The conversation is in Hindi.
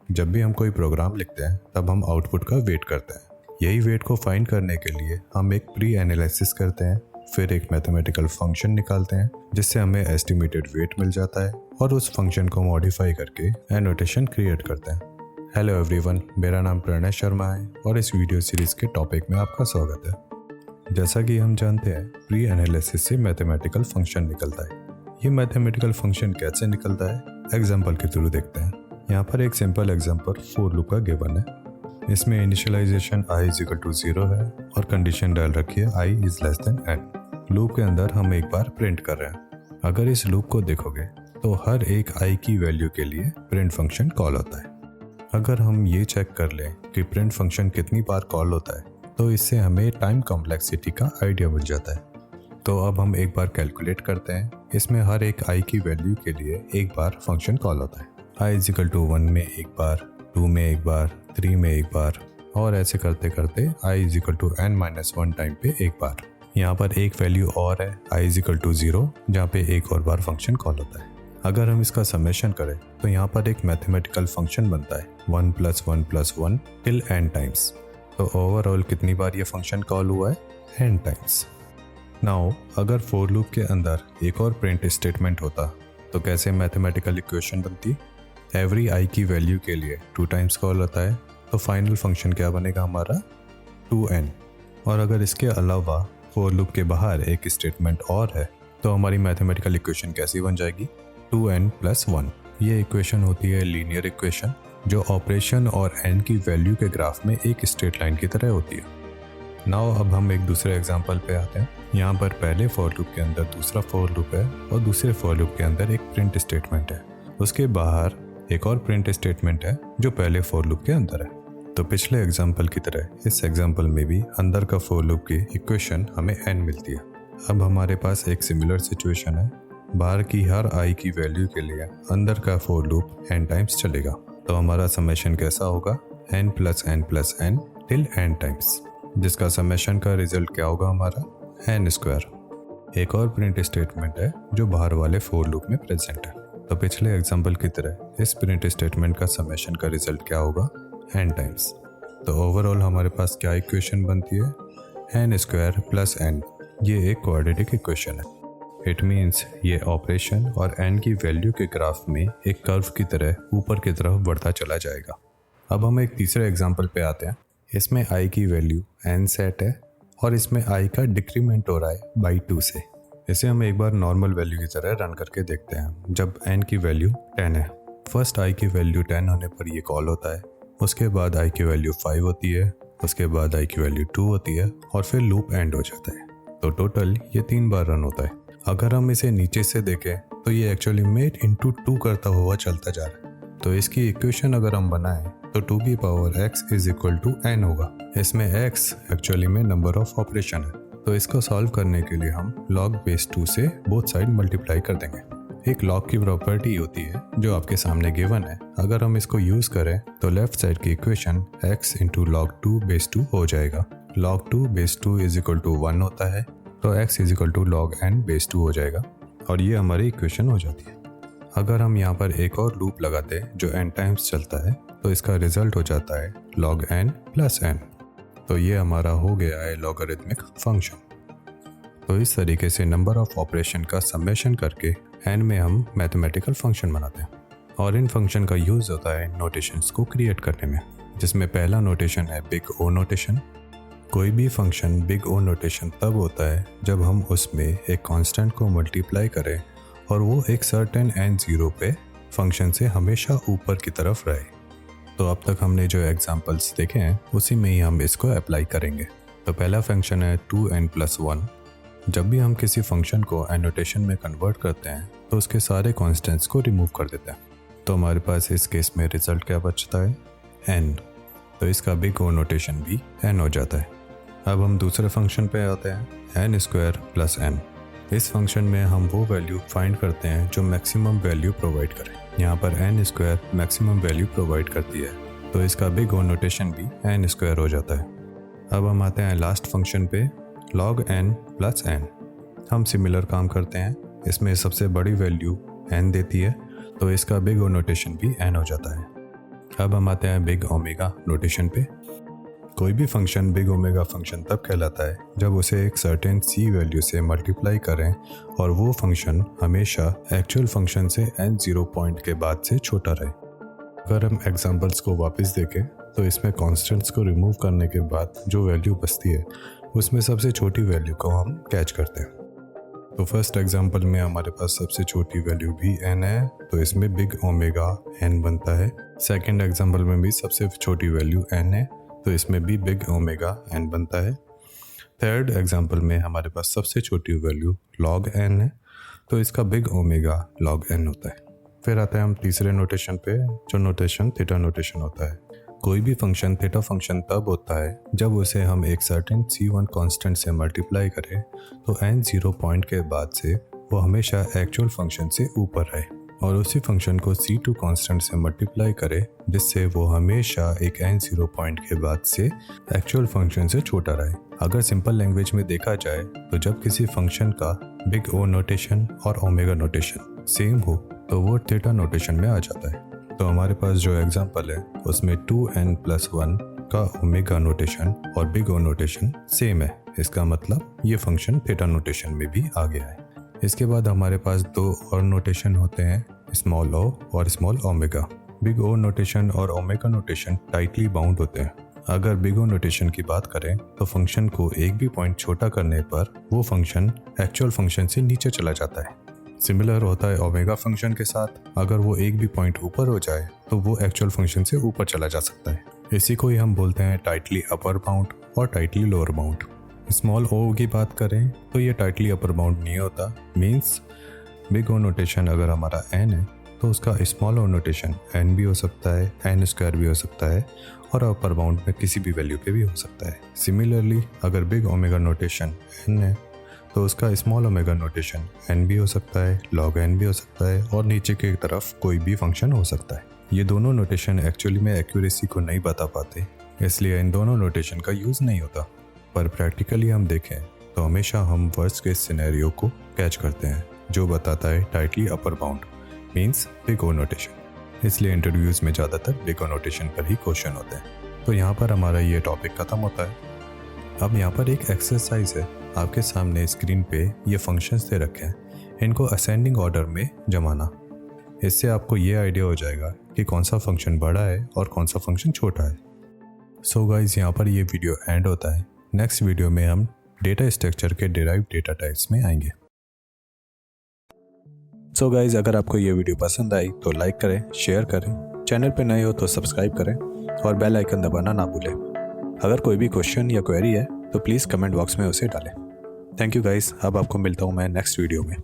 जब भी हम कोई प्रोग्राम लिखते हैं तब हम आउटपुट का वेट करते हैं। यही वेट को फाइंड करने के लिए हम एक प्री एनालिसिस करते हैं, फिर एक मैथमेटिकल फंक्शन निकालते हैं जिससे हमें एस्टिमेटेड वेट मिल जाता है और उस फंक्शन को मॉडिफाई करके एनोटेशन क्रिएट करते हैं। हेलो एवरीवन, मेरा नाम प्रणय शर्मा है और इस वीडियो सीरीज़ के टॉपिक में आपका स्वागत है। जैसा कि हम जानते हैं, प्री एनालिसिस से मैथमेटिकल फंक्शन निकलता है। ये मैथमेटिकल फंक्शन कैसे निकलता है, एग्जाम्पल के थ्रू देखते हैं। यहाँ पर एक सिंपल एग्जाम्पल फॉर लूप का गिवन है। इसमें इनिशियलाइजेशन i = 0 है और कंडीशन डाल रखी है i n। लूप के अंदर हम एक बार प्रिंट कर रहे हैं। अगर इस लूप को देखोगे तो हर एक i की वैल्यू के लिए प्रिंट फंक्शन कॉल होता है। अगर हम ये चेक कर लें कि प्रिंट फंक्शन कितनी बार कॉल होता है तो इससे हमें टाइम कॉम्प्लेक्सिटी का आइडिया मिल जाता है। तो अब हम एक बार कैलकुलेट करते हैं। इसमें हर एक i की वैल्यू के लिए एक बार फंक्शन कॉल होता है। i = 1 में एक बार, 2 में एक बार, 3 में एक बार और ऐसे करते करते i = n-1 टाइम पे एक बार। यहाँ पर एक वैल्यू और है i = 0, जहाँ पे एक और बार फंक्शन कॉल होता है। अगर हम इसका समेशन करें तो यहाँ पर एक मैथमेटिकल फंक्शन बनता है 1 + 1 + 1 टिल n टाइम्स। तो ओवरऑल कितनी बार ये फंक्शन कॉल हुआ है? n times. नाउ अगर फॉर लूप के अंदर एक और प्रिंट स्टेटमेंट होता तो कैसे मैथमेटिकल इक्वेशन बनती? एवरी i की वैल्यू के लिए 2 टाइम्स कॉल होता है, तो फाइनल फंक्शन क्या बनेगा हमारा? 2n। और अगर इसके अलावा फॉर लूप के बाहर एक स्टेटमेंट और है तो हमारी मैथमेटिकल इक्वेशन कैसी बन जाएगी? 2n + 1। ये इक्वेशन होती है लीनियर इक्वेशन, जो ऑपरेशन और n की वैल्यू के ग्राफ में एक स्ट्रेट लाइन की तरह होती है। नाउ अब हम एक दूसरे एग्जांपल पे आते हैं। यहाँ पर पहले फॉर लूप के अंदर दूसरा फॉर लूप है और दूसरे फॉर लूप के अंदर एक प्रिंट स्टेटमेंट है। उसके बाहर एक और प्रिंट स्टेटमेंट है जो पहले फॉर लूप के अंदर है। तो पिछले एग्जांपल की तरह इस एग्जांपल में भी अंदर का फॉर लूप की इक्वेशन हमें n मिलती है। अब हमारे पास एक सिमिलर सिचुएशन है। बाहर की हर i की वैल्यू के लिए अंदर का फॉर लूप n टाइम्स चलेगा। तो हमारा समेशन कैसा होगा? n + n + n till n times, जिसका समेशन का रिजल्ट क्या होगा हमारा? n²। एक और प्रिंट स्टेटमेंट है जो बाहर वाले फॉर लूप में प्रेजेंट है। तो पिछले एग्जांपल की तरह इस प्रिंट स्टेटमेंट का समेशन का रिजल्ट क्या होगा? n times. तो ओवरऑल हमारे पास क्या इक्वेशन बनती है? n² + n। ये एक क्वाड्रेटिक इक्वेशन है। इट मीन्स ये ऑपरेशन और n की वैल्यू के ग्राफ में एक कर्व की तरह ऊपर की तरफ बढ़ता चला जाएगा। अब हम एक तीसरे एग्जांपल पे आते हैं। इसमें i की वैल्यू n सेट है और इसमें i का डिक्रीमेंट हो रहा है बाई 2 से। इसे हम एक बार नॉर्मल वैल्यू की तरह रन करके देखते हैं। जब n की वैल्यू 10 है, फर्स्ट i की वैल्यू 10 होने पर ये कॉल होता है। उसके बाद i की वैल्यू 5 होती है, उसके बाद i की वैल्यू 2 होती है और फिर लूप एंड हो जाता है। तो टोटल ये 3 बार रन होता है। अगर हम इसे नीचे से देखें तो ये एक्चुअली में × 2 करता हुआ चलता जा रहा है। तो इसकी इक्वेशन अगर हम बनाएं तो 2x = n होगा। इसमें x एक्चुअली में नंबर ऑफ ऑपरेशन है। तो इसको सॉल्व करने के लिए हम log2 से बोथ साइड मल्टीप्लाई कर देंगे। एक log की प्रॉपर्टी होती है जो आपके सामने गिवन है। अगर हम इसको यूज़ करें तो लेफ्ट साइड की इक्वेशन x × log2 हो जाएगा। log2 = 1 होता है, तो x = log n/2 हो जाएगा और ये हमारी इक्वेशन हो जाती है। अगर हम यहाँ पर एक और लूप लगाते हैं जो n टाइम्स चलता है तो इसका रिजल्ट हो जाता है log n + n। तो ये हमारा हो गया है लॉगरिथमिक फंक्शन। तो इस तरीके से नंबर ऑफ ऑपरेशन का समेशन करके n में हम मैथमेटिकल फंक्शन बनाते हैं। और इन फंक्शन का यूज़ होता है नोटेशंस को क्रिएट करने में, जिसमें पहला नोटेशन है बिग O नोटेशन। कोई भी फंक्शन बिग O नोटेशन तब होता है जब हम उसमें एक कांस्टेंट को मल्टीप्लाई करें और वो एक सर्टेन n0 पे फंक्शन से हमेशा ऊपर की तरफ रहे। तो अब तक हमने जो एग्जांपल्स देखे हैं उसी में ही हम इसको अप्लाई करेंगे। तो पहला फंक्शन है 2n + 1। जब भी हम किसी फंक्शन को एनोटेशन में कन्वर्ट करते हैं तो उसके सारे कांस्टेंट्स को रिमूव कर देते हैं। तो हमारे पास इस केस में रिजल्ट क्या बचता है? n। तो इसका बिग O नोटेशन भी n हो जाता है। अब हम दूसरे फंक्शन पे आते हैं n² + n। इस फंक्शन में हम वो वैल्यू फाइंड करते हैं जो मैक्सिमम वैल्यू प्रोवाइड करे। यहाँ पर n² मैक्सिमम वैल्यू प्रोवाइड करती है, तो इसका बिग O नोटेशन भी n² हो जाता है। अब हम आते हैं लास्ट फंक्शन पे log n + n। हम सिमिलर काम करते हैं। इसमें सबसे बड़ी वैल्यू n देती है, तो इसका बिग O नोटेशन भी n हो जाता है। अब हम आते हैं बिग ओमेगा नोटेशन पे। कोई भी फंक्शन बिग ओमेगा फंक्शन तब कहलाता है जब उसे एक सर्टेन सी वैल्यू से मल्टीप्लाई करें और वो फंक्शन हमेशा एक्चुअल फंक्शन से n0 पॉइंट के बाद से छोटा रहे। अगर हम एग्जांपल्स को वापस देखें तो इसमें कॉन्स्टेंट्स को रिमूव करने के बाद जो वैल्यू बचती है उसमें सबसे छोटी वैल्यू को हम कैच करते हैं। तो फर्स्ट एग्जांपल में हमारे पास सबसे छोटी वैल्यू भी n है, तो इसमें बिग ओमेगा n बनता है। सेकंड एग्जांपल में भी सबसे छोटी वैल्यू n है, तो इसमें भी बिग ओमेगा n बनता है। थर्ड एग्जांपल में हमारे पास सबसे छोटी वैल्यू log n है, तो इसका बिग ओमेगा log n होता है। फिर आते हैं हम तीसरे नोटेशन पे, जो नोटेशन थीटा नोटेशन होता है। कोई भी फंक्शन थीटा फंक्शन तब होता है जब उसे हम एक सर्टेन c1 कांस्टेंट से मल्टीप्लाई करें तो n0 पॉइंट के बाद से वो हमेशा एक्चुअल फंक्शन से ऊपर रहे, और उसी फंक्शन को c2 कांस्टेंट से मल्टीप्लाई करे जिससे वो हमेशा एक n0 पॉइंट के बाद से एक्चुअल फंक्शन से छोटा रहे। अगर सिंपल लैंग्वेज में देखा जाए तो जब किसी फंक्शन का बिग ओ नोटेशन और ओमेगा नोटेशन सेम हो तो वो थीटा नोटेशन में आ जाता है। तो हमारे पास जो एग्जांपल है उसमें 2n+1 का ओमेगा नोटेशन और बिग ओ नोटेशन सेम है, इसका मतलब ये फंक्शन थीटा नोटेशन में भी आ गया है। इसके बाद हमारे पास दो और नोटेशन होते हैं, स्मॉल ओ और small omega. Big O notation और ओमेगा नोटेशन टाइटली बाउंड होते हैं। अगर बिग ओ नोटेशन की बात करें तो फंक्शन को एक भी पॉइंट छोटा करने पर वो फंक्शन एक्चुअल फंक्शन से नीचे चला जाता है। सिमिलर होता है ओमेगा फंक्शन के साथ, अगर वो एक भी पॉइंट ऊपर हो जाए तो वो एक्चुअल फंक्शन से ऊपर चला जा सकता है। इसी को ही हम बोलते हैं टाइटली अपर बाउंड और टाइटली लोअर बाउंड। स्मॉल ओ की बात करें तो ये टाइटली अपर बाउंड नहीं होता, मीन्स बिग ओ नोटेशन अगर हमारा n है तो उसका स्मॉल ओ नोटेशन n भी हो सकता है, n² भी हो सकता है, और अपर बाउंड में किसी भी वैल्यू पे भी हो सकता है। सिमिलरली अगर बिग ओमेगा नोटेशन n है तो उसका स्मॉल ओमेगा नोटेशन n भी हो सकता है, log n भी हो सकता है, और नीचे की तरफ कोई भी फंक्शन हो सकता है। ये दोनों नोटेशन एक्चुअली में एक्यूरेसी को नहीं बता पाते, इसलिए इन दोनों नोटेशन का यूज़ नहीं होता। पर प्रैक्टिकली हम देखें तो हमेशा हम वर्स्ट केस सिनेरियो को कैच करते हैं जो बताता है tightly upper bound means big O notation. इसलिए इंटरव्यूज में ज़्यादातर बिग ओ नोटेशन पर ही क्वेश्चन होते हैं। तो यहाँ पर हमारा ये टॉपिक ख़त्म होता है। अब यहाँ पर एक एक्सरसाइज है, आपके सामने स्क्रीन पे ये फंक्शंस दे रखे हैं, इनको असेंडिंग ऑर्डर में जमाना। इससे आपको ये आइडिया हो जाएगा कि कौन सा फंक्शन बड़ा है और कौन सा फंक्शन छोटा है। सो गाइज यहाँ पर ये वीडियो एंड होता है। नेक्स्ट वीडियो में हम डेटा स्ट्रक्चर के डिराइव्ड डेटा टाइप्स में आएंगे। सो गाइज अगर आपको ये वीडियो पसंद आई तो लाइक करें, शेयर करें, चैनल पे नए हो तो सब्सक्राइब करें और बेल आइकन दबाना ना भूलें। अगर कोई भी क्वेश्चन या क्वेरी है तो प्लीज़ कमेंट बॉक्स में उसे डालें। Thank you guys. अब आपको मिलता हूँ मैं नेक्स्ट वीडियो में।